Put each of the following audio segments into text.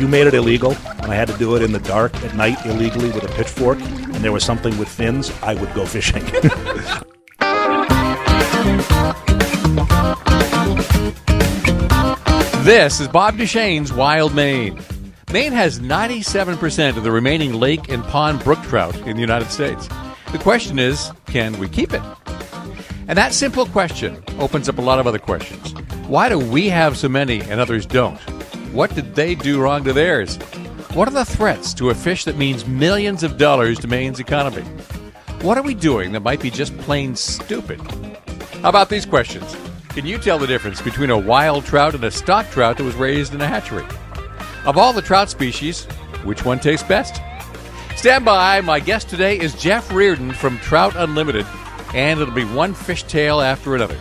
you made it illegal and I had to do it in the dark at night illegally with a pitchfork and there was something with fins, I would go fishing. This is Bob Duchesne's Wild Maine. Maine has 97% of the remaining lake and pond brook trout in the United States. The question is, can we keep it? And that simple question opens up a lot of other questions. Why do we have so many and others don't? What did they do wrong to theirs? What are the threats to a fish that means millions of dollars to Maine's economy? What are we doing that might be just plain stupid? How about these questions? Can you tell the difference between a wild trout and a stock trout that was raised in a hatchery? Of all the trout species, which one tastes best? Stand by. My guest today is Jeff Reardon from Trout Unlimited, and it'll be one fish tale after another.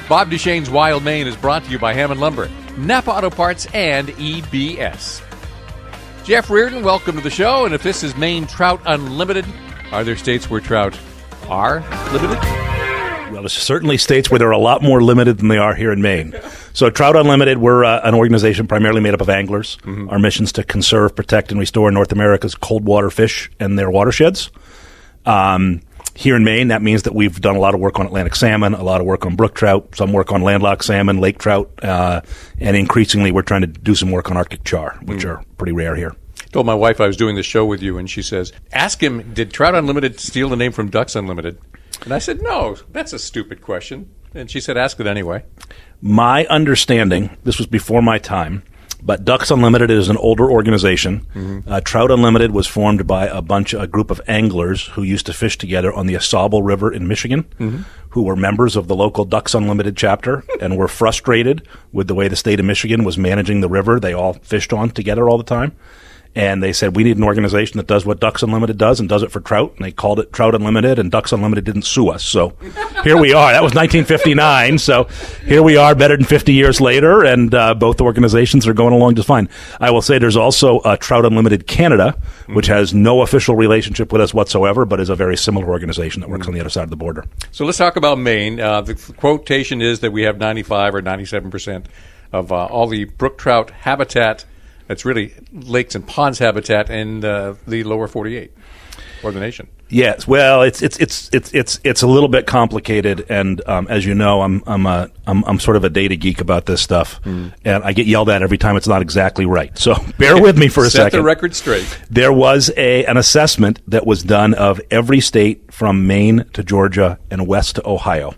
Bob Duchesne's Wild Maine is brought to you by Hammond Lumber, Napa Auto Parts, and EBS. Jeff Reardon, welcome to the show. And if this is Maine Trout Unlimited, are there states where trout are limited? Well, there's certainly states where they're a lot more limited than they are here in Maine. So Trout Unlimited, we're an organization primarily made up of anglers. Mm-hmm. Our mission is to conserve, protect, and restore North America's cold water fish and their watersheds. Here in Maine, that means that we've done a lot of work on Atlantic salmon, a lot of work on brook trout, some work on landlocked salmon, lake trout, and increasingly we're trying to do some work on Arctic char, which are pretty rare here. I told my wife I was doing this show with you, and she says, ask him, did Trout Unlimited steal the name from Ducks Unlimited? And I said, no, that's a stupid question. And she said, ask it anyway. My understanding, this was before my time, but Ducks Unlimited is an older organization. Mm-hmm. Trout Unlimited was formed by a group of anglers who used to fish together on the Ausable River in Michigan, mm-hmm. who were members of the local Ducks Unlimited chapter and were frustrated with the way the state of Michigan was managing the river they all fished on together all the time. And they said, we need an organization that does what Ducks Unlimited does and does it for trout. And they called it Trout Unlimited, and Ducks Unlimited didn't sue us. So here we are. That was 1959. So here we are better than 50 years later, and both organizations are going along just fine. I will say there's also Trout Unlimited Canada, which has no official relationship with us whatsoever, but is a very similar organization that works on the other side of the border. So let's talk about Maine. The quotation is that we have 95 or 97% of all the brook trout habitat. It's really lakes and ponds habitat in the lower 48 or the nation. Yes, well, it's a little bit complicated, and as you know, I'm sort of a data geek about this stuff, and I get yelled at every time it's not exactly right. So bear with me for a second. Set the record straight. There was an assessment that was done of every state from Maine to Georgia and west to Ohio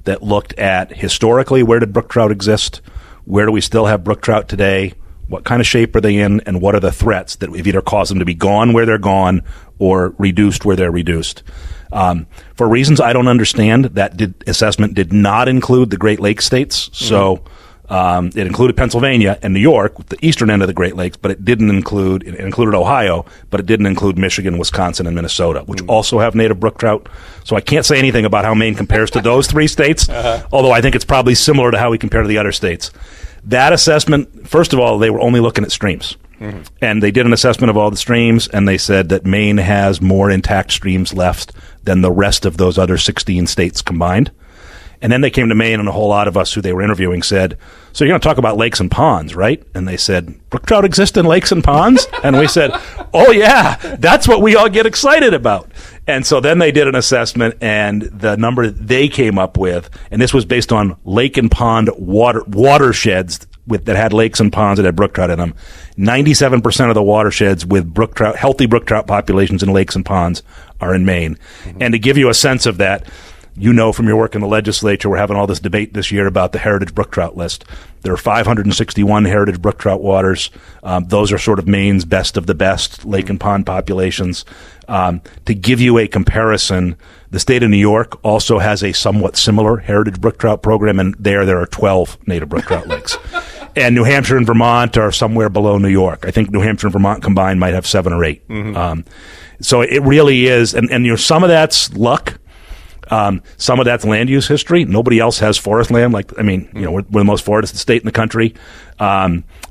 that looked at historically where did brook trout exist, where do we still have brook trout today. What kind of shape are they in, and what are the threats that have either caused them to be gone where they're gone or reduced where they're reduced? For reasons I don't understand, that assessment did not include the Great Lakes states. So it included Pennsylvania and New York, the eastern end of the Great Lakes, but it included Ohio, but it didn't include Michigan, Wisconsin, and Minnesota, which also have native brook trout. So I can't say anything about how Maine compares to those three states, although I think it's probably similar to how we compare to the other states. That assessment, first of all, they were only looking at streams. Mm-hmm. And they did an assessment of all the streams, and they said that Maine has more intact streams left than the rest of those other 16 states combined. And then they came to Maine, and a whole lot of us who they were interviewing said, so you're going to talk about lakes and ponds, right? And they said, brook trout exist in lakes and ponds? And we said, oh, yeah, that's what we all get excited about. And so then they did an assessment, and the number they came up with, and this was based on lake and pond watersheds that had lakes and ponds that had brook trout in them. 97% of the watersheds with brook trout, healthy brook trout populations in lakes and ponds are in Maine. Mm-hmm. And to give you a sense of that, you know from your work in the legislature, we're having all this debate this year about the heritage brook trout list. There are 561 heritage brook trout waters. Those are sort of Maine's best of the best lake and pond populations. To give you a comparison, the state of New York also has a somewhat similar heritage brook trout program, and there are 12 native brook trout lakes. And New Hampshire and Vermont are somewhere below New York. I think New Hampshire and Vermont combined might have 7 or 8. Mm-hmm. So it really is, and you know, some of that's luck. Some of that's land use history. Nobody else has forest land. We're the most forested state in the country.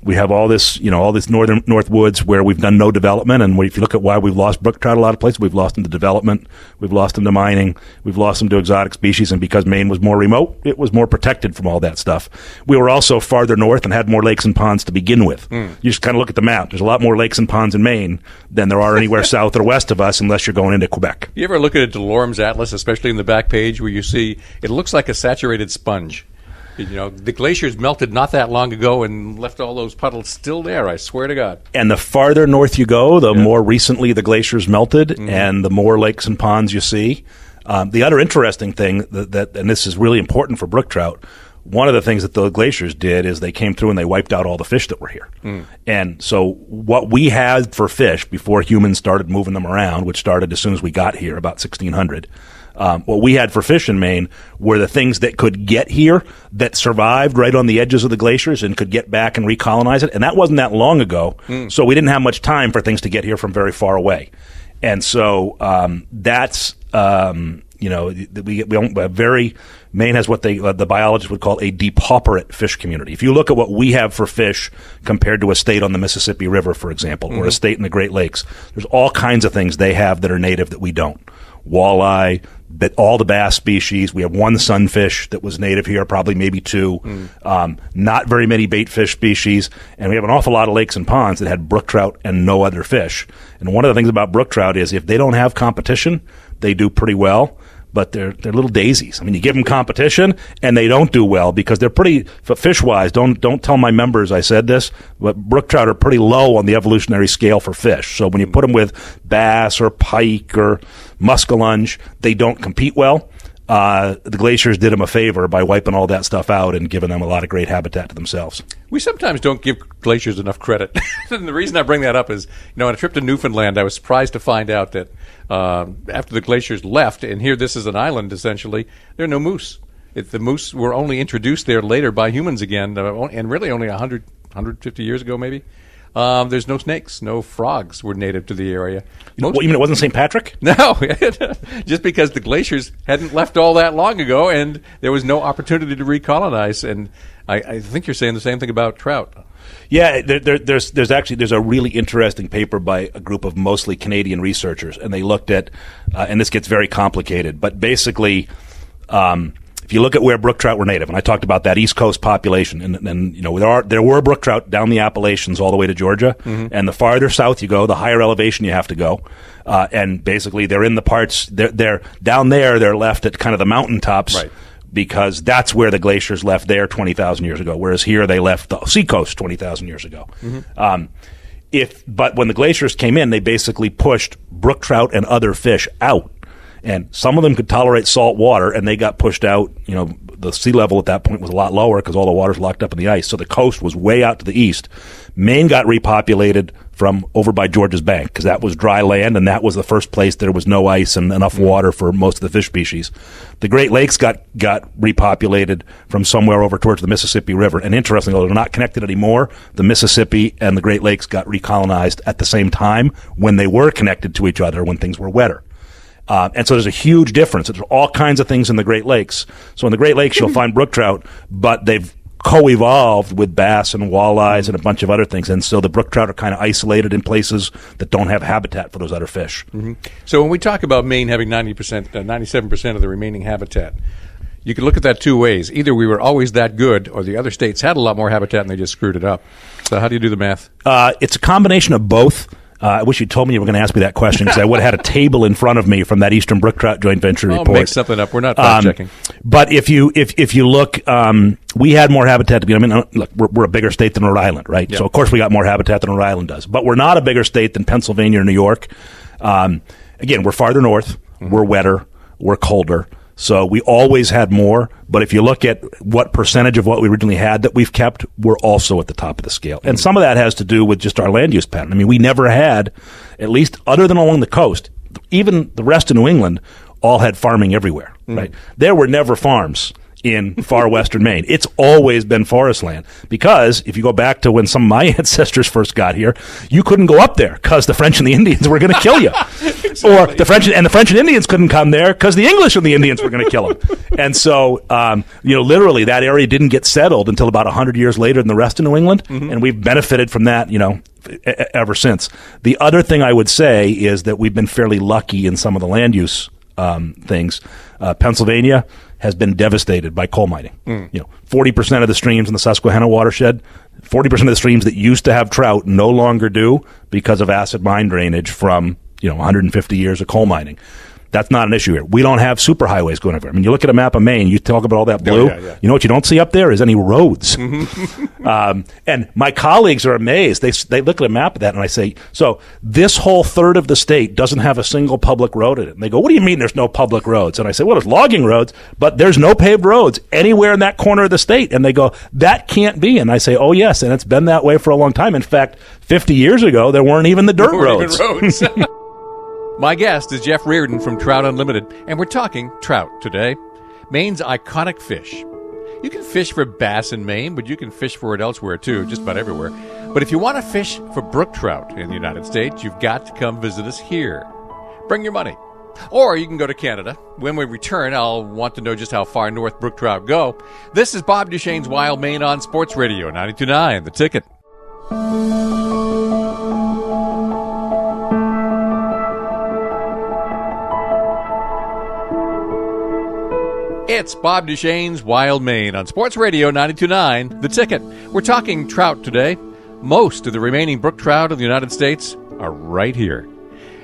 We have all this north woods where we've done no development. And if you look at why we've lost brook trout a lot of places, we've lost them to development, we've lost them to mining, we've lost them to exotic species. And because Maine was more remote, it was more protected from all that stuff. We were also farther north and had more lakes and ponds to begin with. You just kind of look at the map. There's a lot more lakes and ponds in Maine than there are anywhere south or west of us, unless you're going into Quebec. You ever look at a DeLorme's atlas, especially in the back page, where you see it looks like a saturated sponge? The glaciers melted not that long ago and left all those puddles still there, I swear to God. And the farther north you go, the more recently the glaciers melted, and the more lakes and ponds you see. The other interesting thing, and this is really important for brook trout, one of the things that the glaciers did is they came through and they wiped out all the fish that were here. And so what we had for fish before humans started moving them around, which started as soon as we got here, about 1600, what we had for fish in Maine were the things that could get here, that survived right on the edges of the glaciers and could get back and recolonize it. And that wasn't that long ago, so we didn't have much time for things to get here from very far away. And so that's, Maine has what the biologists would call a depauperate fish community. If you look at what we have for fish compared to a state on the Mississippi River, for example, or a state in the Great Lakes, there's all kinds of things they have that are native that we don't. Walleye, all the bass species. We have one sunfish that was native here, probably maybe two. Not very many bait fish species. And we have an awful lot of lakes and ponds that had brook trout and no other fish. And one of the things about brook trout is if they don't have competition, they do pretty well. But they're little daisies. I mean, you give them competition, and they don't do well because they're pretty fish-wise. Don't tell my members I said this, but brook trout are pretty low on the evolutionary scale for fish. So when you put them with bass or pike or muskellunge, they don't compete well. The glaciers did them a favor by wiping all that stuff out and giving them a lot of great habitat to themselves. We sometimes don't give glaciers enough credit. And the reason I bring that up is, on a trip to Newfoundland, I was surprised to find out that after the glaciers left, and here this is an island essentially, there are no moose. The moose were only introduced there later by humans again, and really only 100, 150 years ago maybe. There's no snakes, no frogs were native to the area. What, you mean it wasn't St. Patrick? No, just because the glaciers hadn't left all that long ago, and there was no opportunity to recolonize. And I think you're saying the same thing about trout. Yeah, there's a really interesting paper by a group of mostly Canadian researchers, and they looked at, and this gets very complicated, but basically, if you look at where brook trout were native, and I talked about that East Coast population, and there were brook trout down the Appalachians all the way to Georgia, and the farther south you go, the higher elevation you have to go, and basically they're in the parts they're down there. They're left at kind of the mountaintops. Right. Because that's where the glaciers left there 20,000 years ago, whereas here they left the seacoast 20,000 years ago. But when the glaciers came in, they basically pushed brook trout and other fish out. And some of them could tolerate salt water, and they got pushed out. The sea level at that point was a lot lower because all the water's locked up in the ice. So the coast was way out to the east. Maine got repopulated from over by Georgia's bank because that was dry land, and that was the first place there was no ice and enough water for most of the fish species. The Great Lakes got repopulated from somewhere over towards the Mississippi River. And interestingly, although they're not connected anymore, the Mississippi and the Great Lakes got recolonized at the same time when they were connected to each other when things were wetter. And so there's a huge difference. There's all kinds of things in the Great Lakes. So in the Great Lakes, you'll find brook trout, but they've co-evolved with bass and walleyes and a bunch of other things. And so the brook trout are kind of isolated in places that don't have habitat for those other fish. So when we talk about Maine having 97% of the remaining habitat, you can look at that two ways. Either we were always that good, or the other states had a lot more habitat and they just screwed it up. So how do you do the math? It's a combination of both. I wish you told me you were going to ask me that question because I would have had a table in front of me from that Eastern Brook Trout Joint Venture report. Make something up. We're not fact-checking. But if you look, we had more habitat to be. I mean, look, we're a bigger state than Rhode Island, right? Yep. So of course we got more habitat than Rhode Island does. But we're not a bigger state than Pennsylvania or New York. Again, we're farther north. We're wetter. We're colder. So we always had more, but if you look at what percentage of what we originally had that we've kept, we're also at the top of the scale. And some of that has to do with just our land use pattern. I mean, we never had, at least other than along the coast, even the rest of New England, all had farming everywhere, right? There were never farms in far western Maine. It's always been forest land, because if you go back to when some of my ancestors first got here, you couldn't go up there because the French and the Indians were going to kill you. Exactly. Or the French and Indians couldn't come there because the English and the Indians were going to kill them. And so, literally that area didn't get settled until about 100 years later than the rest of New England. And we've benefited from that, ever since. The other thing I would say is that we've been fairly lucky in some of the land use things. Pennsylvania has been devastated by coal mining. 40% of the streams in the Susquehanna watershed, 40% of the streams that used to have trout no longer do because of acid mine drainage from 150 years of coal mining. That's not an issue here. We don't have superhighways going everywhere. I mean, you look at a map of Maine, you talk about all that blue. You know what you don't see up there is any roads. And my colleagues are amazed. They look at a map of that, and I say, so this whole third of the state doesn't have a single public road in it. And they go, what do you mean there's no public roads? And I say, well, there's logging roads, but there's no paved roads anywhere in that corner of the state. And they go, that can't be. And I say, oh, yes, and it's been that way for a long time. In fact, 50 years ago, there weren't even the dirt roads. My guest is Jeff Reardon from Trout Unlimited, and we're talking trout today, Maine's iconic fish. You can fish for bass in Maine, but you can fish for it elsewhere too, just about everywhere. But if you want to fish for brook trout in the United States, you've got to come visit us here. Bring your money. Or you can go to Canada. When we return, I'll want to know just how far north brook trout go. This is Bob Duchesne's Wild Maine on Sports Radio 92.9, The Ticket. It's Bob Duchesne's Wild Maine on Sports Radio 92.9, The Ticket. We're talking trout today. Most of the remaining brook trout in the United States are right here.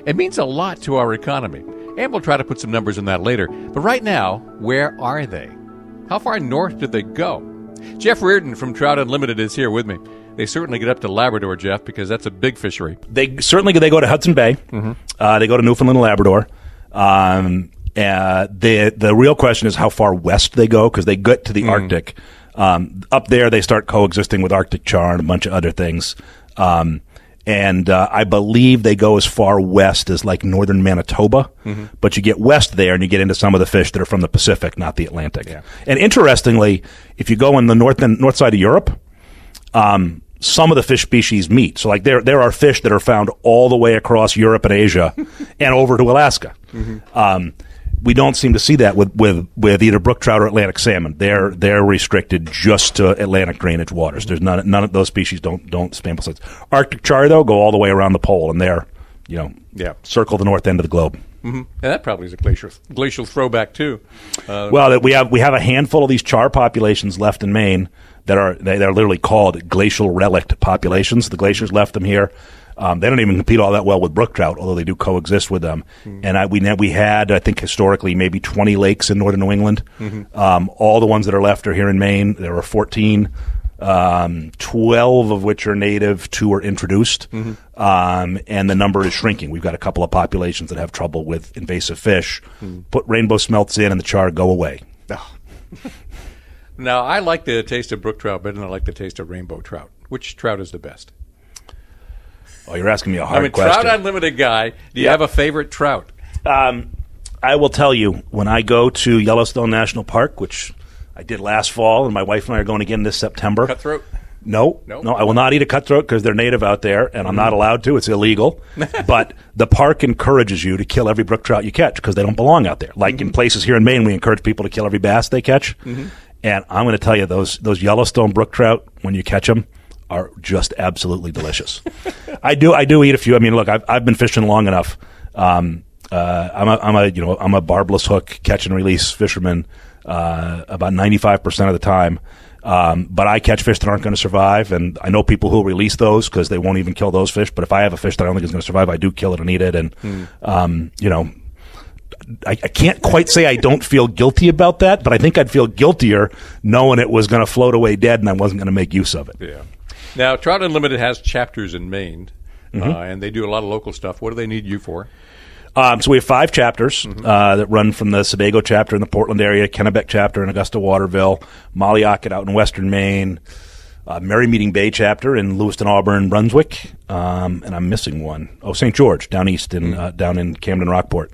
It means a lot to our economy, and we'll try to put some numbers on that later. But right now, where are they? How far north did they go? Jeff Reardon from Trout Unlimited is here with me. They certainly get up to Labrador, Jeff, because that's a big fishery. They go to Hudson Bay. They go to Newfoundland and Labrador. The real question is how far west they go, because they get to the Arctic. Up there, they start coexisting with Arctic char and a bunch of other things. I believe they go as far west as like northern Manitoba. But you get west there and you get into some of the fish that are from the Pacific, not the Atlantic. Yeah. And interestingly, if you go in the north side of Europe, some of the fish species meet. So like there are fish that are found all the way across Europe and Asia and over to Alaska. We don't seem to see that with either brook trout or Atlantic salmon. They're restricted just to Atlantic drainage waters. There's none of those species don't span both sides. Arctic char though go all the way around the pole, and they're circle the north end of the globe. And that probably is a glacial throwback too. Well, we have a handful of these char populations left in Maine they're literally called glacial relict populations. The glaciers left them here. They don't even compete all that well with brook trout, although they do coexist with them. And we had, I think, historically, maybe 20 lakes in northern New England. All the ones that are left are here in Maine. There are 14, 12 of which are native, 2 are introduced. And the number is shrinking. We've got a couple of populations that have trouble with invasive fish. Put rainbow smelts in and the char go away. Now, I like the taste of brook trout better than I like the taste of rainbow trout. Which trout is the best? Oh, you're asking me a hard question. Trout Unlimited guy. Do you have a favorite trout? I will tell you, when I go to Yellowstone National Park, which I did last fall, and my wife and I are going again this September. Cutthroat? No, I will not eat a cutthroat because they're native out there, and I'm not allowed to. It's illegal. But the park encourages you to kill every brook trout you catch because they don't belong out there. Like in places here in Maine, we encourage people to kill every bass they catch. And I'm going to tell you, those Yellowstone brook trout, when you catch them, are just absolutely delicious. I do eat a few. I mean, look, I've been fishing long enough. I'm a barbless hook catch and release fisherman about 95% of the time. But I catch fish that aren't going to survive, and I know people who will release those because they won't even kill those fish. But if I have a fish that I don't think is going to survive, I do kill it and eat it. And I can't quite say I don't feel guilty about that, but I think I'd feel guiltier knowing it was going to float away dead and I wasn't going to make use of it. Yeah. Now, Trout Unlimited has chapters in Maine, and they do a lot of local stuff. What do they need you for? So we have 5 chapters that run from the Sebago chapter in the Portland area, Kennebec chapter in Augusta Waterville, Mollyochet out in western Maine, Merry Meeting Bay chapter in Lewiston, Auburn, Brunswick, and I'm missing one. Oh, St. George down east down in Camden, Rockport.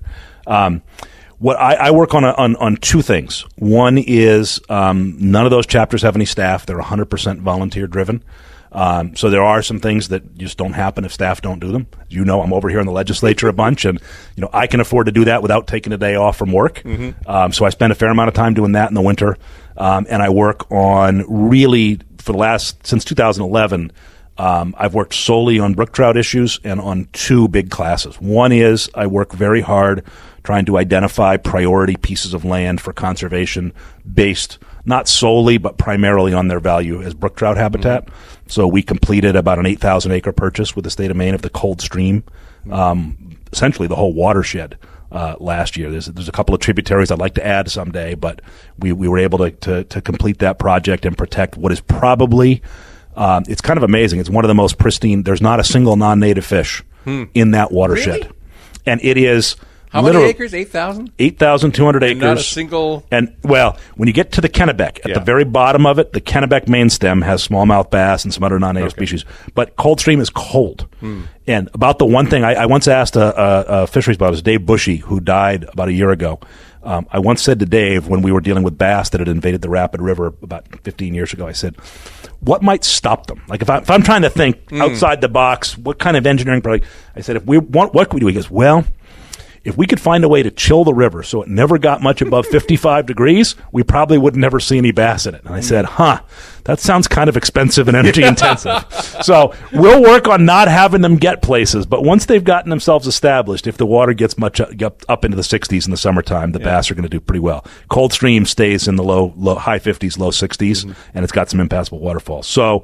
What I work on two things. One is none of those chapters have any staff. They're 100% volunteer driven. So there are some things that just don't happen if staff don't do them. You know, I'm over here in the legislature a bunch, and I can afford to do that without taking a day off from work. So I spend a fair amount of time doing that in the winter, and I work on really since 2011. I've worked solely on brook trout issues and on two big classes. One is I work very hard trying to identify priority pieces of land for conservation based not solely but primarily on their value as brook trout habitat. So we completed about an 8,000 acre purchase with the state of Maine of the Cold Stream, essentially the whole watershed last year. There's a couple of tributaries I'd like to add someday, but we were able to complete that project and protect what is probably it's kind of amazing. It's one of the most pristine. There's not a single non-native fish in that watershed. Really? And it is how many acres? 8,000? 8,200 acres. Not a single. And, well, when you get to the Kennebec, at the very bottom of it, the Kennebec main stem has smallmouth bass and some other non-native species. But Cold Stream is cold. And about the one thing, I once asked a fisheries biologist, Dave Bushy, who died about a year ago. I once said to Dave, when we were dealing with bass that had invaded the Rapid River about 15 years ago, I said, what might stop them? Like if I'm trying to think outside the box, what kind of engineering project? I said, what could we do? He goes, well, if we could find a way to chill the river so it never got much above 55 degrees, we probably would never see any bass in it. And I said, that sounds kind of expensive and energy intensive. So we'll work on not having them get places. But once they've gotten themselves established, if the water gets much up into the 60s in the summertime, the bass are going to do pretty well. Cold Stream stays in the high 50s, low 60s, and it's got some impassable waterfalls. So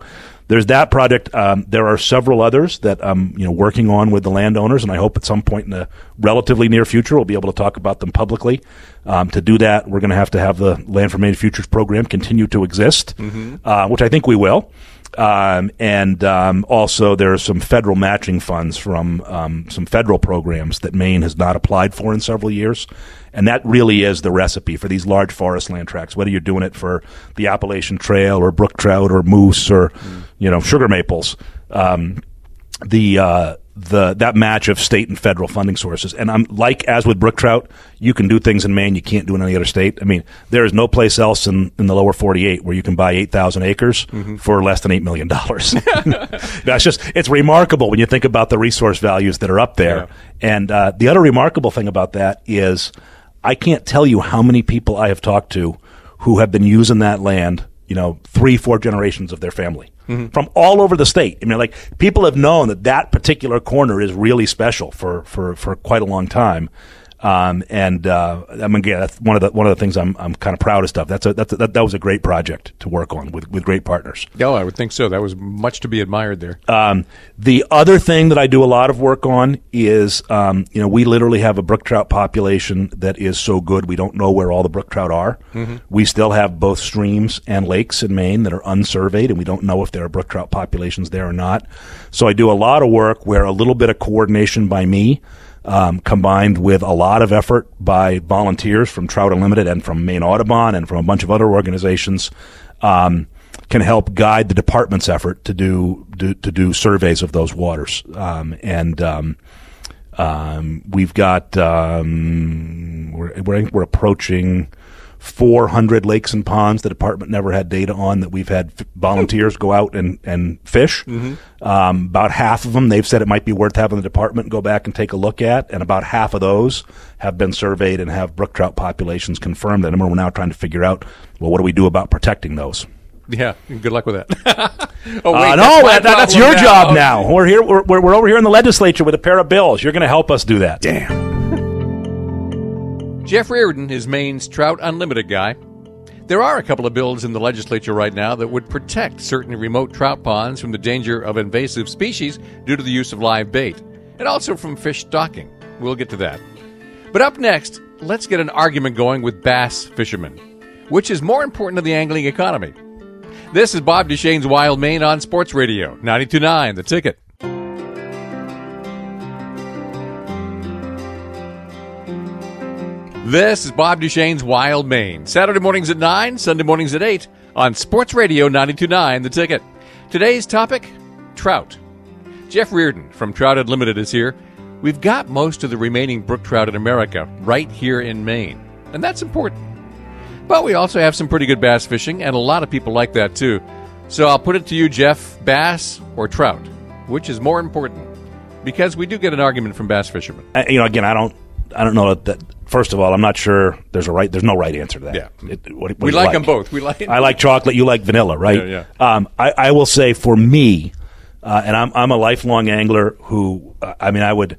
there's that project. There are several others that I'm working on with the landowners, and I hope at some point in the relatively near future we'll be able to talk about them publicly. To do that, we're going to have the Land for Maine Futures program continue to exist, which I think we will. And also there are some federal matching funds from some federal programs that Maine has not applied for in several years. And that really is the recipe for these large forest land tracts, whether you're doing it for the Appalachian Trail or brook trout or moose or, sugar maples. That match of state and federal funding sources. And as with brook trout, you can do things in Maine you can't do in any other state. I mean, there is no place else in the lower 48 where you can buy 8,000 acres for less than $8 million. It's remarkable when you think about the resource values that are up there. Yeah. And the other remarkable thing about that is I can't tell you how many people I have talked to who have been using that land, 3-4 generations of their family. From all over the state. I mean, people have known that particular corner is really special for quite a long time. Again, that's one of the things I'm kind of proudest of. That was a great project to work on with great partners. Oh, I would think so. That was much to be admired there. The other thing that I do a lot of work on is, we literally have a brook trout population that is so good we don't know where all the brook trout are. We still have both streams and lakes in Maine that are unsurveyed, and we don't know if there are brook trout populations there or not. So I do a lot of work where a little bit of coordination by me, combined with a lot of effort by volunteers from Trout Unlimited and from Maine Audubon and from a bunch of other organizations, can help guide the department's effort to do surveys of those waters. We've got we're approaching 400 lakes and ponds the department never had data on that we've had volunteers go out and fish. About half of them, they've said it might be worth having the department go back and take a look at, and about half of those have been surveyed and have brook trout populations confirmed. And we're now trying to figure out, well, what do we do about protecting those? Yeah, good luck with that. That's your job now. We're here. We're over here in the legislature with a pair of bills. You're going to help us do that. Damn. Jeff Reardon is Maine's Trout Unlimited guy. There are a couple of bills in the legislature right now that would protect certain remote trout ponds from the danger of invasive species due to the use of live bait, and also from fish stocking. We'll get to that. But up next, let's get an argument going with bass fishermen. Which is more important to the angling economy? This is Bob Duchesne's Wild Maine on Sports Radio, 92.9 The Ticket. This is Bob Duchesne's Wild Maine. Saturday mornings at 9, Sunday mornings at 8 on Sports Radio 92.9 The Ticket. Today's topic, trout. Jeff Reardon from Trout Unlimited is here. We've got most of the remaining brook trout in America right here in Maine, and that's important. But we also have some pretty good bass fishing, and a lot of people like that too. So I'll put it to you, Jeff, bass or trout? Which is more important? Because we do get an argument from bass fishermen. Again, I don't know that. First of all, I'm not sure there's no right answer to that. Yeah, what we like them both. I like chocolate. You like vanilla, right? Yeah. I will say for me, and I'm a lifelong angler who, I would.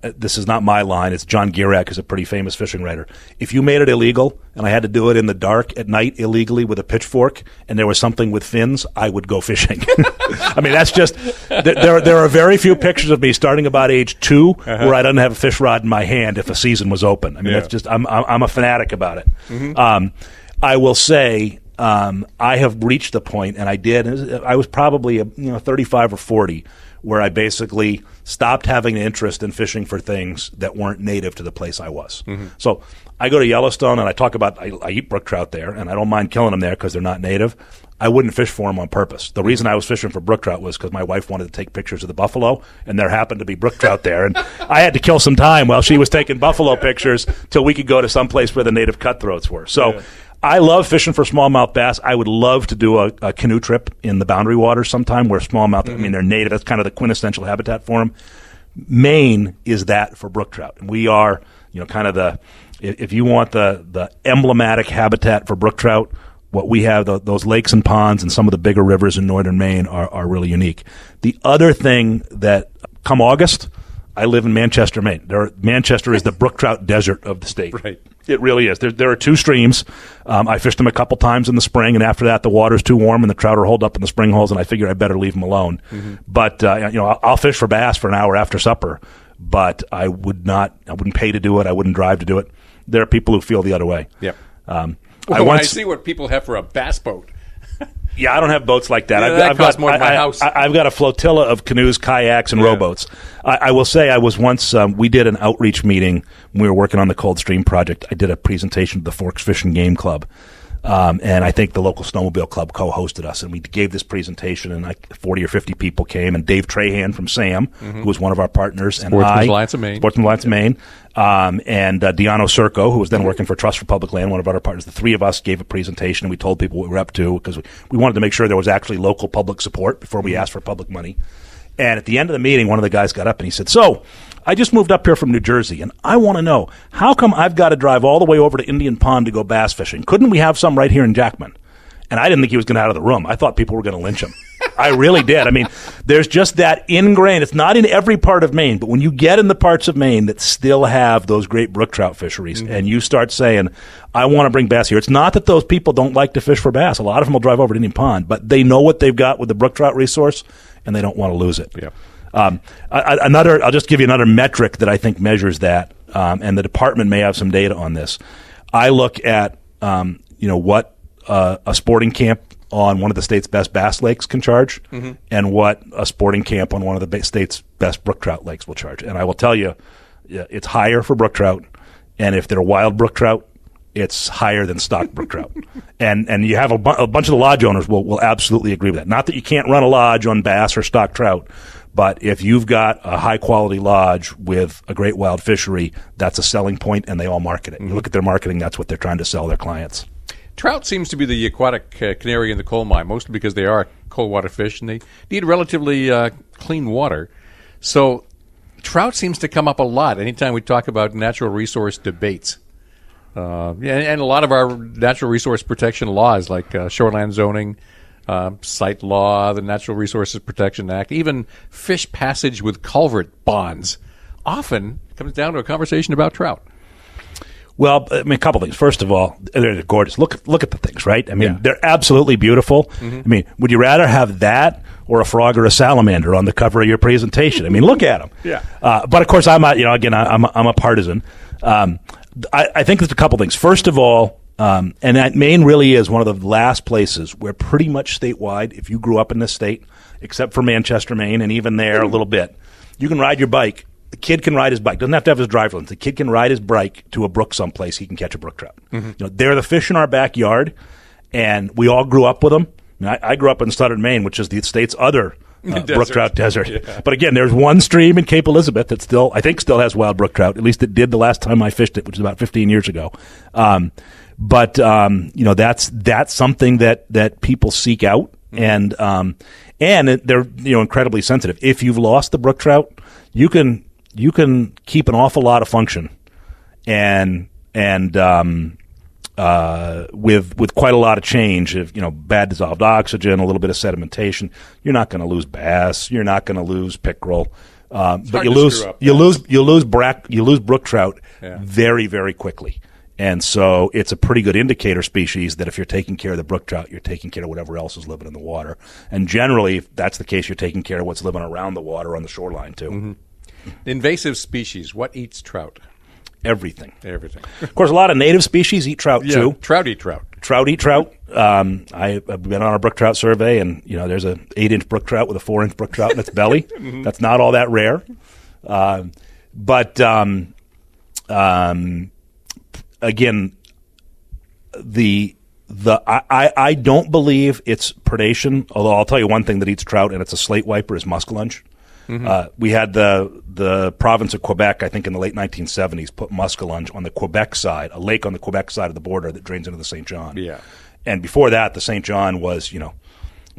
This is not my line. It's John Gierak, who's a pretty famous fishing writer. If you made it illegal, and I had to do it in the dark at night illegally with a pitchfork, and there was something with fins, I would go fishing. That's just there are very few pictures of me starting about age 2 where I didn't have a fish rod in my hand if a season was open. That's just I'm a fanatic about it. Mm-hmm. I will say I have reached the point, and I was probably 35 or 40. Where I basically stopped having an interest in fishing for things that weren't native to the place I was. Mm-hmm. So I go to Yellowstone, and I talk about I eat brook trout there, and I don't mind killing them there because they're not native. I wouldn't fish for them on purpose. The reason I was fishing for brook trout was because my wife wanted to take pictures of the buffalo, and there happened to be brook trout there. And I had to kill some time while she was taking buffalo pictures till we could go to some place where the native cutthroats were. So. Yeah. I love fishing for smallmouth bass. I would love to do a canoe trip in the Boundary Waters sometime where smallmouth, they're native. That's kind of the quintessential habitat for them. Maine is that for brook trout. And we are, kind of if you want the emblematic habitat for brook trout, what we have, those lakes and ponds and some of the bigger rivers in northern Maine are really unique. The other thing that come August, I live in Manchester, Maine. Manchester is the brook trout desert of the state. Right. It really is. There are 2 streams. I fished them a couple times in the spring, and after that, the water's too warm, and the trout are holed up in the spring holes, and I figure I better leave them alone. Mm-hmm. But I'll fish for bass for an hour after supper, but I wouldn't pay to do it. I wouldn't drive to do it. There are people who feel the other way. Yep. I see what people have for a bass boat. Yeah, I don't have boats like that. That costs more than my house. I've got a flotilla of canoes, kayaks, and rowboats. I will say I was once, we did an outreach meeting when we were working on the Cold Stream project. I did a presentation to the Forks Fish and Game Club. And I think the local snowmobile club co-hosted us, and we gave this presentation, and 40 or 50 people came, and Dave Trahan from SAM, who was one of our partners, and Sportsman's Alliance of Maine, and Deano Circo, who was then working for Trust for Public Land, one of our partners. The 3 of us gave a presentation, and we told people what we were up to because we wanted to make sure there was actually local public support before we asked for public money. And at the end of the meeting, one of the guys got up and he said, "So, I just moved up here from New Jersey, and I want to know, how come I've got to drive all the way over to Indian Pond to go bass fishing? Couldn't we have some right here in Jackman?" And I didn't think he was going out of the room. I thought people were going to lynch him. I really did. There's just that ingrained. It's not in every part of Maine, but when you get in the parts of Maine that still have those great brook trout fisheries, and you start saying, "I want to bring bass here," it's not that those people don't like to fish for bass. A lot of them will drive over to Indian Pond, but they know what they've got with the brook trout resource, and they don't want to lose it. Yeah. I'll just give you another metric that I think measures that, and the department may have some data on this. I look at what a sporting camp on one of the state's best bass lakes can charge, and what a sporting camp on one of the state's best brook trout lakes will charge. And I will tell you, it's higher for brook trout, and if they're wild brook trout, it's higher than stock brook trout. And you have a bunch of the lodge owners will absolutely agree with that. Not that you can't run a lodge on bass or stock trout, but if you've got a high-quality lodge with a great wild fishery, that's a selling point, and they all market it. You look at their marketing, that's what they're trying to sell their clients. Trout seems to be the aquatic canary in the coal mine, mostly because they are cold water fish, and they need relatively clean water. So trout seems to come up a lot anytime we talk about natural resource debates. And a lot of our natural resource protection laws, like shoreland zoning, site law, the Natural Resources Protection Act, even fish passage with culvert bonds, often comes down to a conversation about trout. Well, a couple things. First of all, they're gorgeous. Look at the things, right? They're absolutely beautiful. Would you rather have that or a frog or a salamander on the cover of your presentation? Look at them. Yeah. But of course, I'm a partisan. I think there's a couple things. First of all, and that Maine really is one of the last places where pretty much statewide, if you grew up in this state, except for Manchester, Maine, and even there a little bit, you can ride your bike. The kid can ride his bike. Doesn't have to have his driver's license. The kid can ride his bike to a brook someplace. He can catch a brook trout. They're the fish in our backyard, and we all grew up with them. I grew up in Southern Maine, which is the state's other brook trout desert. Yeah. But again, there's one stream in Cape Elizabeth that I think still has wild brook trout. At least it did the last time I fished it, which was about 15 years ago. But that's something that people seek out, and they're incredibly sensitive. If you've lost the brook trout, you can keep an awful lot of function, and with quite a lot of change of bad dissolved oxygen, a little bit of sedimentation, you're not going to lose bass, you're not going to lose pickerel, but you lose brook trout very, very quickly. And so it's a pretty good indicator species that if you're taking care of the brook trout, you're taking care of whatever else is living in the water. And generally, if that's the case, you're taking care of what's living around the water on the shoreline too. Mm-hmm. Invasive species, what eats trout? Everything. Of course, a lot of native species eat trout too. Trout eat trout. Trout eat trout. I've been on a brook trout survey, and there's a 8-inch brook trout with a 4-inch brook trout in its belly. Mm-hmm. That's not all that rare. But again, I don't believe it's predation. Although I'll tell you one thing that eats trout, and it's a slate wiper, is muskellunge. Mm-hmm. We had the province of Quebec, I think in the late 1970s, put muskellunge on the Quebec side, a lake on the Quebec side of the border that drains into the St. John. Yeah. And before that, the St. John was, when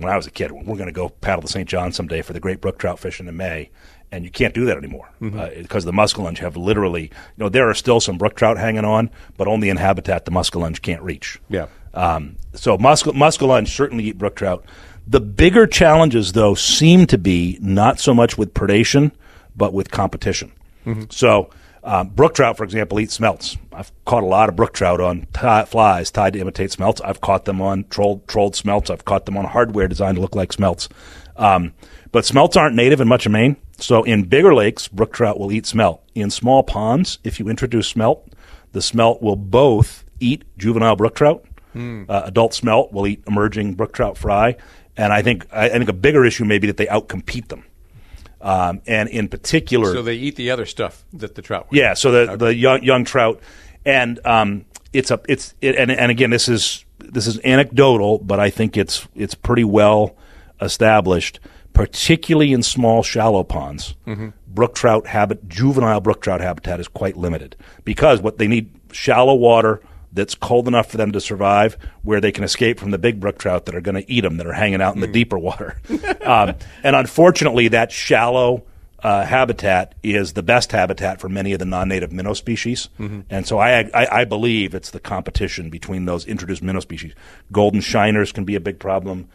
I was a kid, we're going to go paddle the St. John someday for the great brook trout fishing in May. And you can't do that anymore because the muskellunge have literally, there are still some brook trout hanging on, but only in habitat the muskellunge can't reach. Yeah. So muskellunge certainly eat brook trout. The bigger challenges, though, seem to be not so much with predation, but with competition. Mm-hmm. So brook trout, for example, eat smelts. I've caught a lot of brook trout on flies tied to imitate smelts. I've caught them on trolled smelts. I've caught them on hardware designed to look like smelts. But smelts aren't native in much of Maine. So in bigger lakes, brook trout will eat smelt. In small ponds, if you introduce smelt, the smelt will both eat juvenile brook trout. Adult smelt will eat emerging brook trout fry. And I think a bigger issue may be that they outcompete them. And in particular, so they eat the other stuff that the trout. Yeah, so the young trout, and and again, this is anecdotal, but I think it's pretty well established, particularly in small, shallow ponds. Mm-hmm. Juvenile brook trout habitat is quite limited because what they need shallow water that's cold enough for them to survive, where they can escape from the big brook trout that are going to eat them, that are hanging out in the deeper water. And unfortunately, that shallow habitat is the best habitat for many of the non-native minnow species. Mm-hmm. And so I believe it's the competition between those introduced minnow species. Golden shiners can be a big problem.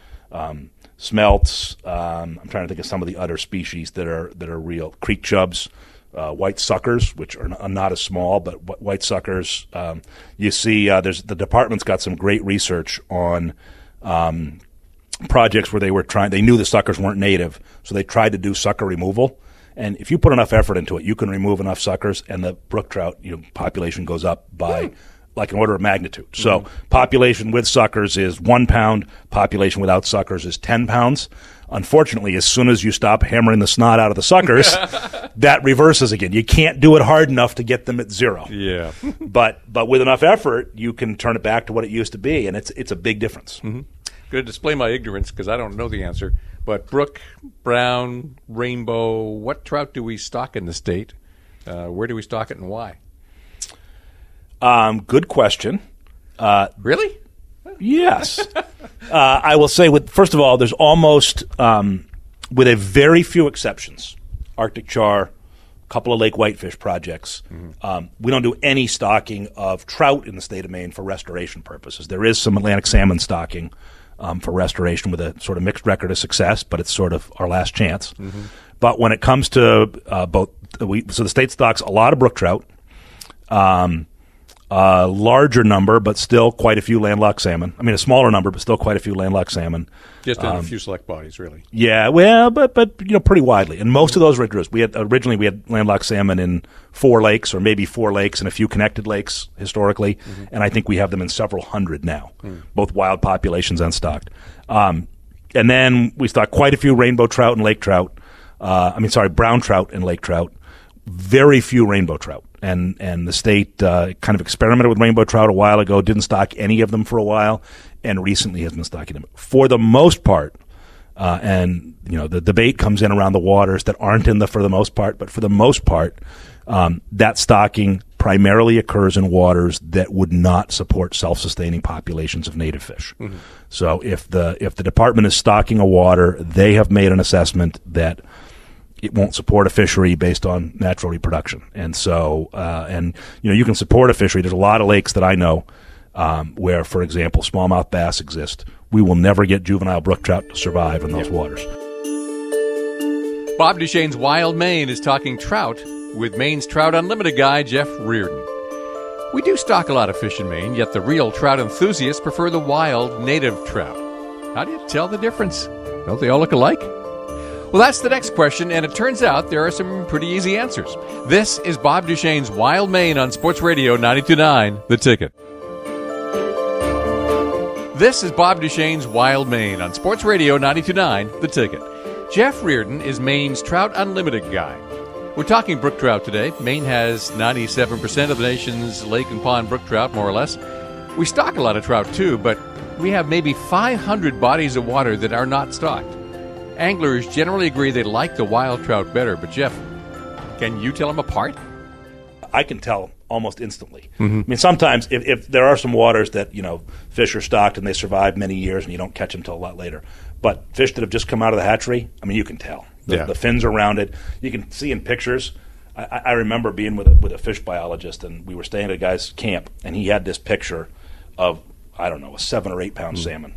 Smelts. I'm trying to think of some of the other species that are real. Creek chubs. White suckers, which are not as small, but white suckers. You see, the department's got some great research on projects where they knew the suckers weren't native, so they tried to do sucker removal. And if you put enough effort into it, you can remove enough suckers, and the brook trout population goes up by like an order of magnitude. So population with suckers is 1 pound. Population without suckers is 10 pounds. Unfortunately, as soon as you stop hammering the snot out of the suckers, that reverses again. You can't do it hard enough to get them at zero. Yeah. But with enough effort, you can turn it back to what it used to be, and it's a big difference. Mm-hmm. Going to display my ignorance because I don't know the answer. But brook, brown, rainbow, what trout do we stock in the state? Where do we stock it and why? Good question. Really? Yes. I will say, first of all, there's almost, with a very few exceptions, Arctic char, a couple of lake whitefish projects, we don't do any stocking of trout in the state of Maine for restoration purposes. There is some Atlantic salmon stocking for restoration with a sort of mixed record of success, but it's sort of our last chance. Mm-hmm. But when it comes to so the state stocks a lot of brook trout, a larger number, but still quite a few landlocked salmon. I mean, a smaller number, but still quite a few landlocked salmon. Just in a few select bodies, really. Yeah, well, but pretty widely. And most of those were introduced. Originally we had landlocked salmon in 4 lakes, or maybe 4 lakes and a few connected lakes historically. Mm-hmm. And I think we have them in several hundred now, both wild populations and stocked. And then we stock quite a few rainbow trout and lake trout. Brown trout and lake trout. Very few rainbow trout. And the state kind of experimented with rainbow trout a while ago, didn't stock any of them for a while, and recently has been stocking them. For the most part, And the debate comes in around the waters that aren't in for the most part, but for the most part, that stocking primarily occurs in waters that would not support self-sustaining populations of native fish. Mm-hmm. So if the department is stocking a water, they have made an assessment that it won't support a fishery based on natural reproduction. And so, you can support a fishery. There's a lot of lakes that I know where, for example, smallmouth bass exist. We will never get juvenile brook trout to survive in those waters. Bob Duchesne's Wild Maine is talking trout with Maine's Trout Unlimited guy, Jeff Reardon. We do stock a lot of fish in Maine, yet the real trout enthusiasts prefer the wild native trout. How do you tell the difference? Don't they all look alike? Well, that's the next question, and it turns out there are some pretty easy answers. This is Bob Duchesne's Wild Maine on Sports Radio 92.9 The Ticket. This is Bob Duchesne's Wild Maine on Sports Radio 92.9 The Ticket. Jeff Reardon is Maine's Trout Unlimited guy. We're talking brook trout today. Maine has 97% of the nation's lake and pond brook trout, more or less. We stock a lot of trout, too, but we have maybe 500 bodies of water that are not stocked. Anglers generally agree they like the wild trout better, but Jeff, can you tell them apart? I can tell almost instantly. Mm-hmm. I mean, sometimes if there are some waters that, fish are stocked and they survive many years and you don't catch them till a lot later, but fish that have just come out of the hatchery, I mean, you can tell. The fins around it, you can see in pictures. I remember being with a fish biologist, and we were staying at a guy's camp, and he had this picture of, I don't know, a 7 or 8 pound salmon.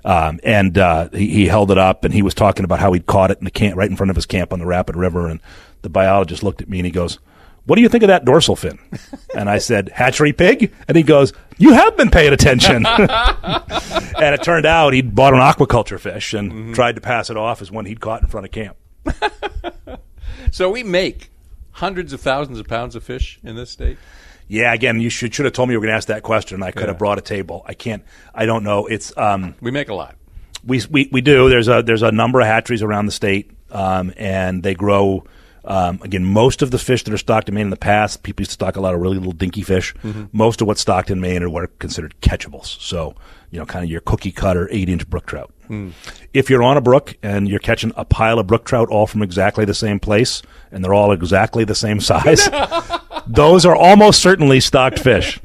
He held it up, and he was talking about how he'd caught it in the camp, right in front of his camp on the Rapid River, and the biologist looked at me and he goes, "What do you think of that dorsal fin?" And I said, "Hatchery pig?" And he goes, "You have been paying attention." And it turned out he'd bought an aquaculture fish and tried to pass it off as one he'd caught in front of camp. So we make hundreds of thousands of pounds of fish in this state? Yeah, again, you should have told me you were going to ask that question. I could have brought a table. I don't know. It's we make a lot. We do. There's a number of hatcheries around the state, and they grow. Again, most of the fish that are stocked in Maine in the past, people used to stock a lot of really little dinky fish. Mm-hmm. Most of what's stocked in Maine are what are considered catchables. So, kind of your cookie cutter 8-inch brook trout. Mm. If you're on a brook and you're catching a pile of brook trout all from exactly the same place and they're all exactly the same size, those are almost certainly stocked fish.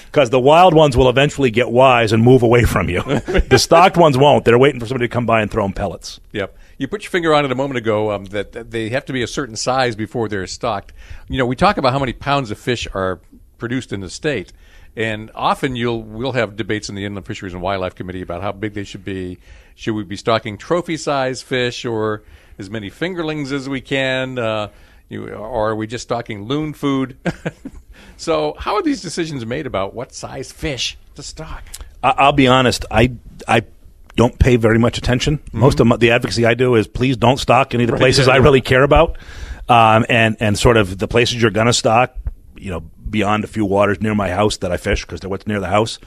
Because the wild ones will eventually get wise and move away from you. The stocked ones won't. They're waiting for somebody to come by and throw them pellets. Yep. You put your finger on it a moment ago that they have to be a certain size before they're stocked. We talk about how many pounds of fish are produced in the state. And often we'll have debates in the Inland Fisheries and Wildlife Committee about how big they should be. Should we be stocking trophy-size fish or as many fingerlings as we can? Or are we just stocking loon food? So how are these decisions made about what size fish to stock? I'll be honest. I don't pay very much attention. Mm-hmm. Most of the advocacy I do is please don't stock any of the places I really care about. And sort of the places you're going to stock, beyond a few waters near my house that I fish because they're what's near the house,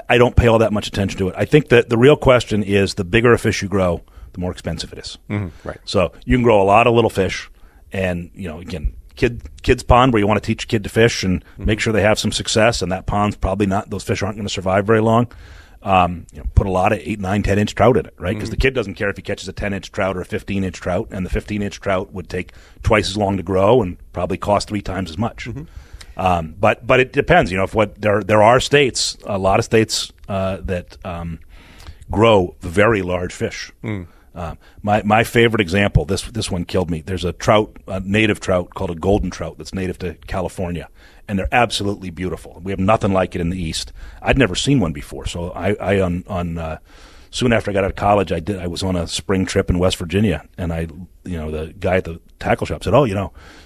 I don't pay all that much attention to it. I think that the real question is the bigger a fish you grow, the more expensive it is. Mm-hmm. Right. So you can grow a lot of little fish and, again, kid's pond where you want to teach a kid to fish and make sure they have some success, and that pond's probably not, those fish aren't going to survive very long. Put a lot of 8, 9, 10-inch trout in it, right? Because the kid doesn't care if he catches a 10-inch trout or a 15-inch trout, and the 15-inch trout would take twice as long to grow and probably cost 3 times as much. Mm-hmm. But it depends. There are states, a lot of states that grow very large fish. Mm. My favorite example, this one killed me. There's a native trout called a golden trout that's native to California, and they're absolutely beautiful. We have nothing like it in the East. I'd never seen one before, so I soon after I got out of college, I was on a spring trip in West Virginia, and the guy at the tackle shop said,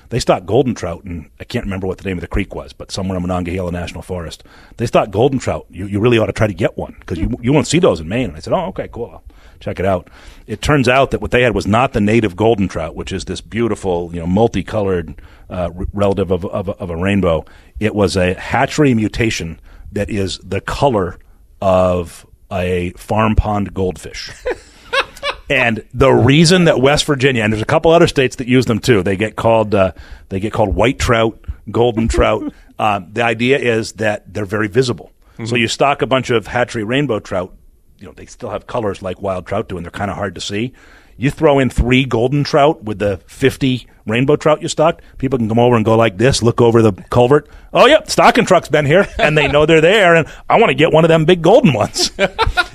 they stock golden trout, and I can't remember what the name of the creek was, but somewhere in Monongahela National Forest. They stock golden trout. You really ought to try to get one, because you won't see those in Maine. And I said, okay, cool. I'll check it out. It turns out that what they had was not the native golden trout, which is this beautiful, multicolored relative of a rainbow. It was a hatchery mutation that is the color of a farm pond goldfish. And the reason that West Virginia, and there's a couple other states that use them too, they get called white trout, golden trout. The idea is that they're very visible. Mm-hmm. So you stock a bunch of hatchery rainbow trout, they still have colors like wild trout do, and they're kind of hard to see. You throw in 3 golden trout with the 50 rainbow trout you stocked, people can come over and go like this, look over the culvert. Oh, yep, stocking truck's been here, and they know they're there, and I want to get one of them big golden ones.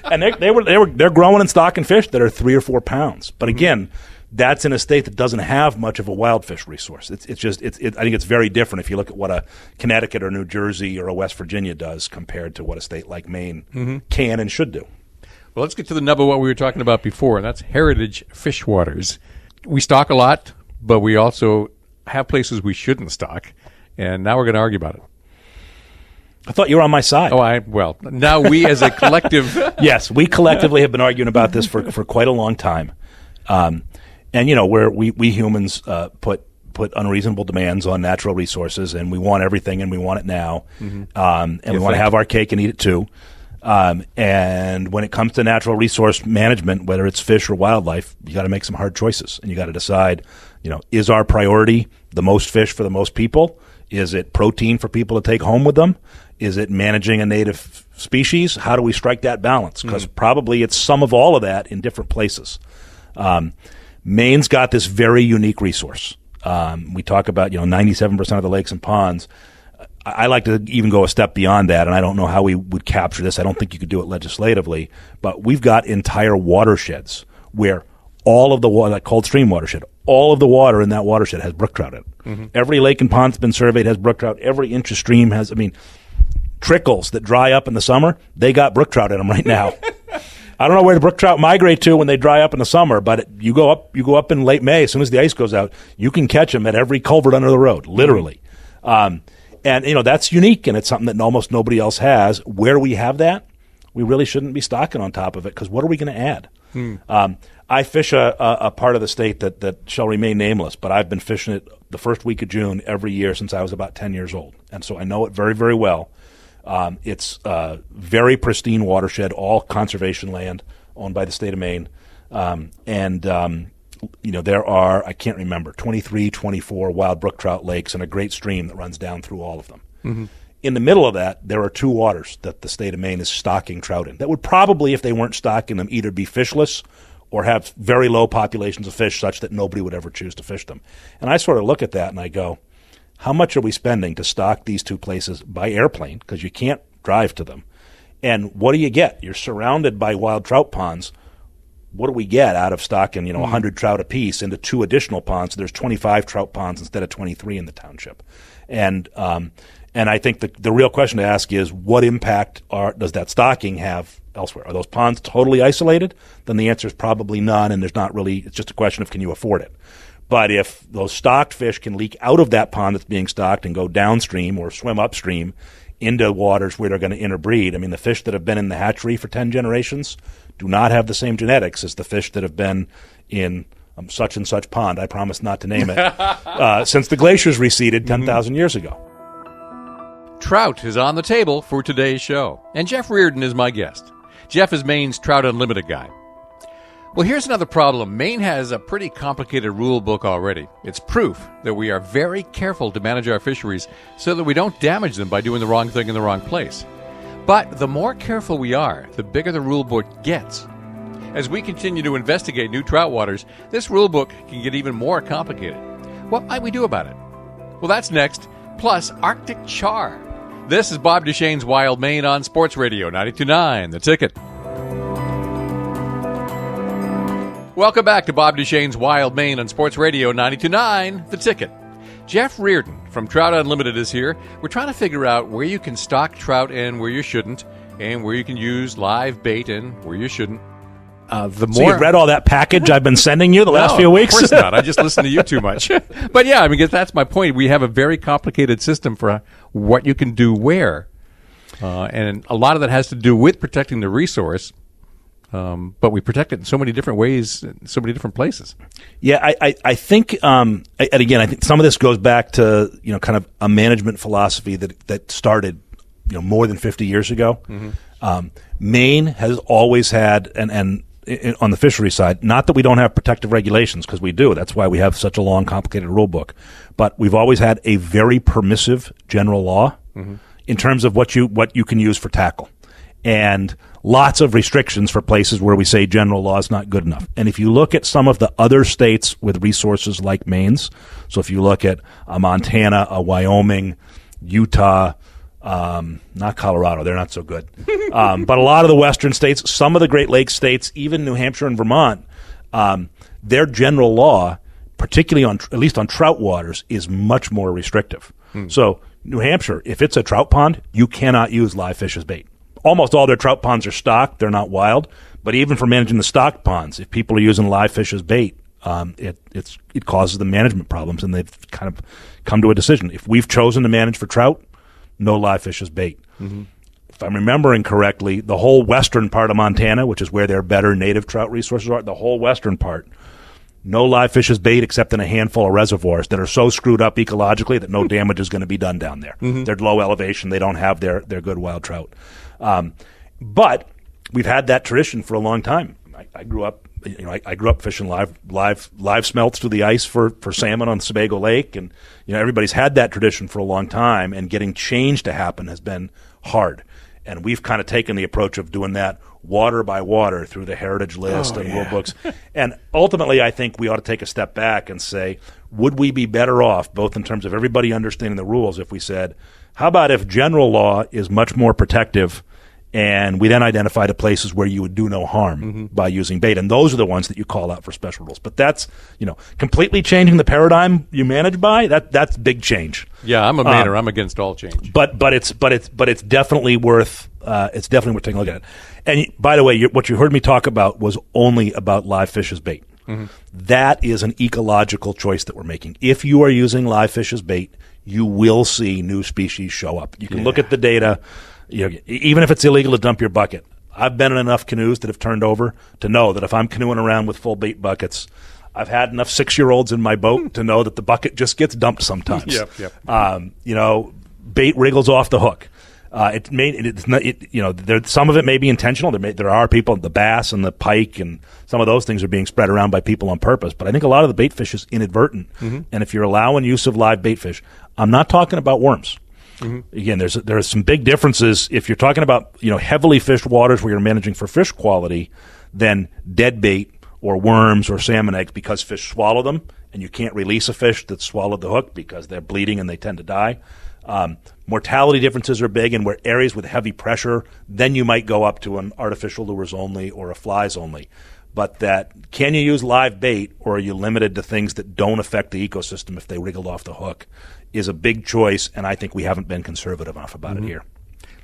And they're growing and stocking fish that are 3 or 4 pounds. But again, that's in a state that doesn't have much of a wild fish resource. I think it's very different if you look at what a Connecticut or New Jersey or a West Virginia does compared to what a state like Maine can and should do. Well, let's get to the nub of what we were talking about before, and that's heritage fish waters. We stock a lot, but we also have places we shouldn't stock, and now we're going to argue about it. I thought you were on my side. Well, now we as a collective... Yes, we collectively have been arguing about this for quite a long time. And, we humans put unreasonable demands on natural resources, and we want everything, and we want it now. And we want to have our cake and eat it too. And when it comes to natural resource management, whether it's fish or wildlife, you got to make some hard choices, and you got to decide, is our priority the most fish for the most people? Is it protein for people to take home with them? Is it managing a native species? How do we strike that balance? Because probably it's some of all of that in different places. Maine's got this very unique resource. We talk about, 97% of the lakes and ponds. I like to even go a step beyond that, and I don't know how we would capture this. I don't think you could do it legislatively, but we've got entire watersheds where all of the water, like Cold Stream watershed, all of the water in that watershed has brook trout in it. Every lake and pond that's been surveyed has brook trout. Every inch of stream has, trickles that dry up in the summer, they got brook trout in them right now. I don't know where the brook trout migrate to when they dry up in the summer, but you go up in late May, as soon as the ice goes out, you can catch them at every culvert under the road, literally. And, that's unique, and it's something that almost nobody else has. Where we have that, we really shouldn't be stocking on top of it, because what are we going to add? I fish a part of the state that shall remain nameless, but I've been fishing it the first week of June every year since I was about 10 years old, and so I know it very, very well. It's a very pristine watershed, all conservation land owned by the state of Maine, there are, I can't remember, 23, 24 wild brook trout lakes and a great stream that runs down through all of them. In the middle of that, there are 2 waters that the state of Maine is stocking trout in that would probably, if they weren't stocking them, either be fishless or have very low populations of fish such that nobody would ever choose to fish them. And I sort of look at that and I go, how much are we spending to stock these 2 places by airplane, because you can't drive to them? And what do you get? You're surrounded by wild trout ponds. What do we get out of stocking, 100 trout apiece into 2 additional ponds? So there's 25 trout ponds instead of 23 in the township. And I think the real question to ask is, what impact does that stocking have elsewhere? Are those ponds totally isolated? Then the answer is probably none, and it's just a question of, can you afford it? But if those stocked fish can leak out of that pond that's being stocked and go downstream or swim upstream into waters where they're going to interbreed, the fish that have been in the hatchery for 10 generations do not have the same genetics as the fish that have been in such and such pond, I promise not to name it, since the glaciers receded 10,000 years ago. Trout is on the table for today's show, and Jeff Reardon is my guest. Jeff is Maine's Trout Unlimited guy. Well, here's another problem. Maine has a pretty complicated rule book already. It's proof that we are very careful to manage our fisheries so that we don't damage them by doing the wrong thing in the wrong place. But the more careful we are, the bigger the rule book gets. As we continue to investigate new trout waters, this rule book can get even more complicated. What might we do about it? Well, that's next, plus Arctic char. This is Bob Duchesne's Wild Maine on Sports Radio 92.9, The Ticket. Welcome back to Bob Duchesne's Wild Maine on Sports Radio 92.9, The Ticket. Jeff Reardon from Trout Unlimited is here. We're trying to figure out where you can stock trout and where you shouldn't, and where you can use live bait and where you shouldn't. So you've read all that package I've been sending you the last few weeks? Of course not. I just listen to you too much. But yeah, that's my point. We have a very complicated system for what you can do where. And a lot of that has to do with protecting the resource. But we protect it in so many different ways, in so many different places. Yeah, I think, and again, I think some of this goes back to, kind of a management philosophy that started, more than 50 years ago. Maine has always had, and on the fishery side, not that we don't have protective regulations, because we do. That's why we have such a long, complicated rule book. But we've always had a very permissive general law in terms of what you can use for tackle. and lots of restrictions for places where we say general law is not good enough. And if you look at some of the other states with resources like Maine's, so if you look at Montana, Wyoming, Utah, not Colorado, they're not so good, but a lot of the western states, some of the Great Lakes states, even New Hampshire and Vermont, their general law, particularly at least on trout waters, is much more restrictive. So New Hampshire, if it's a trout pond, you cannot use live fish as bait. Almost all their trout ponds are stocked; they're not wild. But even for managing the stocked ponds, if people are using live fish as bait, it causes them management problems, and they've kind of come to a decision. If we've chosen to manage for trout, no live fish as bait. If I'm remembering correctly, the whole western part of Montana, which is where their better native trout resources are, the whole western part, no live fish as bait except in a handful of reservoirs that are so screwed up ecologically that no damage is going to be done down there. They're low elevation; they don't have their good wild trout. But we've had that tradition for a long time. I grew up, I grew up fishing live smelts through the ice for salmon on Sebago Lake, and everybody's had that tradition for a long time. And getting change to happen has been hard. And we've kind of taken the approach of doing that water by water through the heritage list and rule books. And ultimately, I think we ought to take a step back and say, would we be better off, both in terms of everybody understanding the rules, if we said, how about if general law is much more protective, and we then identify the places where you would do no harm by using bait, and those are the ones that you call out for special rules. But that's completely changing the paradigm you manage by. That's big change. Yeah, I'm a Mainer. I'm against all change. But it's definitely worth taking a look at it. And by the way, what you heard me talk about was only about live fish as bait. That is an ecological choice that we're making. If you are using live fish as bait, you will see new species show up. You can look at the data. Even if it's illegal to dump your bucket, I've been in enough canoes that have turned over to know that if I'm canoeing around with full bait buckets, I've had enough 6-year-olds in my boat to know that the bucket just gets dumped sometimes. Bait wriggles off the hook. Some of it may be intentional. There are people, the bass and the pike, and some of those things are being spread around by people on purpose. But I think a lot of the bait fish is inadvertent. And if you're allowing use of live bait fish, I'm not talking about worms. Again, there are some big differences. If you're talking about heavily fished waters where you're managing for fish quality, then dead bait or worms or salmon eggs, because fish swallow them, and you can't release a fish that swallowed the hook because they're bleeding and they tend to die. Mortality differences are big, and where areas with heavy pressure, then you might go up to an artificial lures only or a flies only. But can you use live bait, or are you limited to things that don't affect the ecosystem if they wriggled off the hook, is a big choice, and I think we haven't been conservative enough about it here.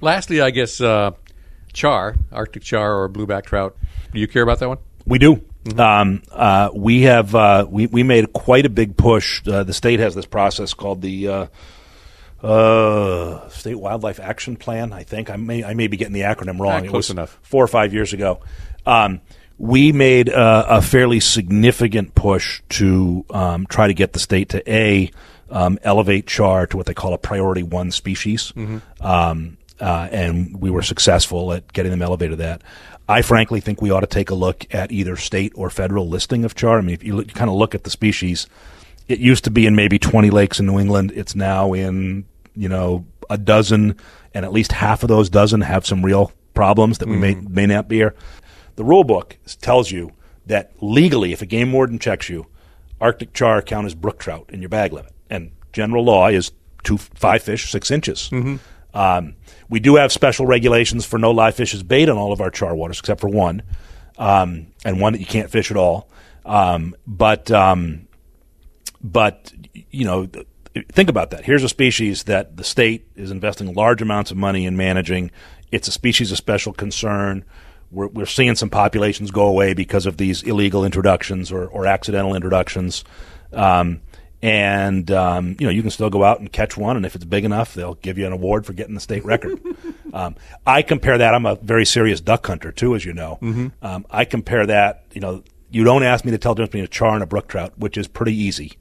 Lastly, I guess char, Arctic char or blueback trout. Do you care about that one? We do. We have we made quite a big push. The state has this process called the State Wildlife Action Plan. I think I may be getting the acronym wrong. Close enough. 4 or 5 years ago. We made a fairly significant push to try to get the state to elevate char to what they call a priority 1 species. And we were successful at getting them elevated to that. I frankly think we ought to take a look at either state or federal listing of char. I mean, if you kind of look at the species, it used to be in maybe 20 lakes in New England. It's now in, a dozen, and at least half of those dozen have some real problems that we may not be here. The rule book tells you that legally, if a game warden checks you, Arctic char count as brook trout in your bag limit. And general law is 5 fish, 6 inches. We do have special regulations for no live fish as bait on all of our char waters, except for one, and one that you can't fish at all. But think about that. Here's a species that the state is investing large amounts of money in managing. It's a species of special concern. We're seeing some populations go away because of these illegal introductions or accidental introductions. And you can still go out and catch one, and if it's big enough, they'll give you an award for getting the state record. I compare that. I'm a very serious duck hunter, too, as you know. I compare that, you don't ask me to tell the difference between a char and a brook trout, which is pretty easy.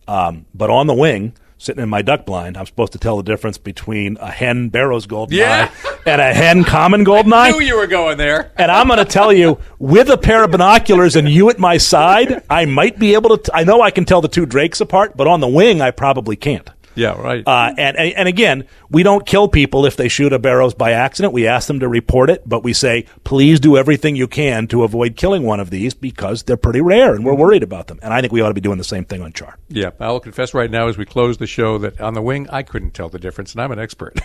But on the wing, sitting in my duck blind, I'm supposed to tell the difference between a hen Barrow's goldeneye and a hen common goldeneye. I knew you were going there. And I'm going to tell you, with a pair of binoculars and you at my side, I might be able to. I know I can tell the two drakes apart, but on the wing, I probably can't. Yeah, right. And again, we don't kill people if they shoot a barrows by accident. We ask them to report it, but we say, please do everything you can to avoid killing one of these because they're pretty rare and we're worried about them. And I think we ought to be doing the same thing on char. Yeah, I will confess right now as we close the show that on the wing, I couldn't tell the difference, and I'm an expert.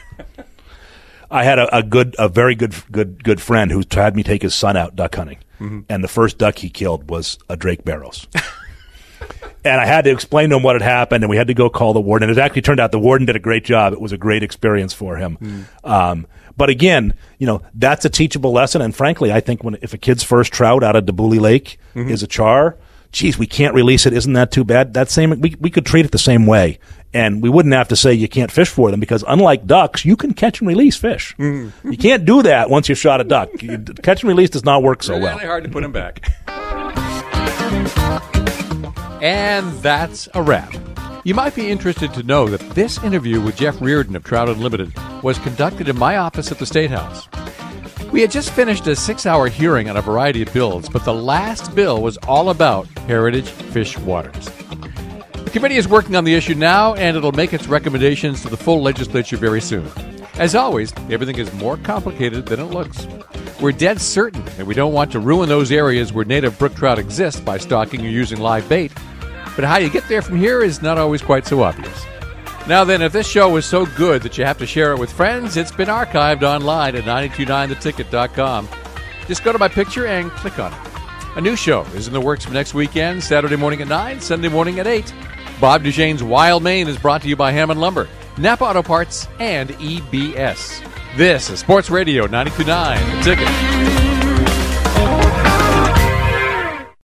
I had a very good friend who had me take his son out duck hunting, and the first duck he killed was a Drake barrows. And I had to explain to him what had happened, and we had to go call the warden. It actually turned out the warden did a great job. It was a great experience for him. But again, that's a teachable lesson. And frankly, I think if a kid's first trout out of Debuli Lake is a char, geez, we can't release it. Isn't that too bad? We could treat it the same way. And we wouldn't have to say you can't fish for them because unlike ducks, you can catch and release fish. You can't do that once you've shot a duck. Catch and release does not work so well. Really hard to put them back. And that's a wrap. You might be interested to know that this interview with Jeff Reardon of Trout Unlimited was conducted in my office at the State House. We had just finished a 6-hour hearing on a variety of bills, but the last bill was all about heritage fish waters. The committee is working on the issue now, and it'll make its recommendations to the full legislature very soon. As always, everything is more complicated than it looks. We're dead certain that we don't want to ruin those areas where native brook trout exist by stalking or using live bait, but how you get there from here is not always quite so obvious. Now then, if this show was so good that you have to share it with friends, it's been archived online at 929theticket.com. Just go to my picture and click on it. A new show is in the works for next weekend, Saturday morning at 9, Sunday morning at 8. Bob Duchesne's Wild Maine is brought to you by Hammond Lumber, Napa Auto Parts, and EBS. This is Sports Radio 92.9 The Ticket.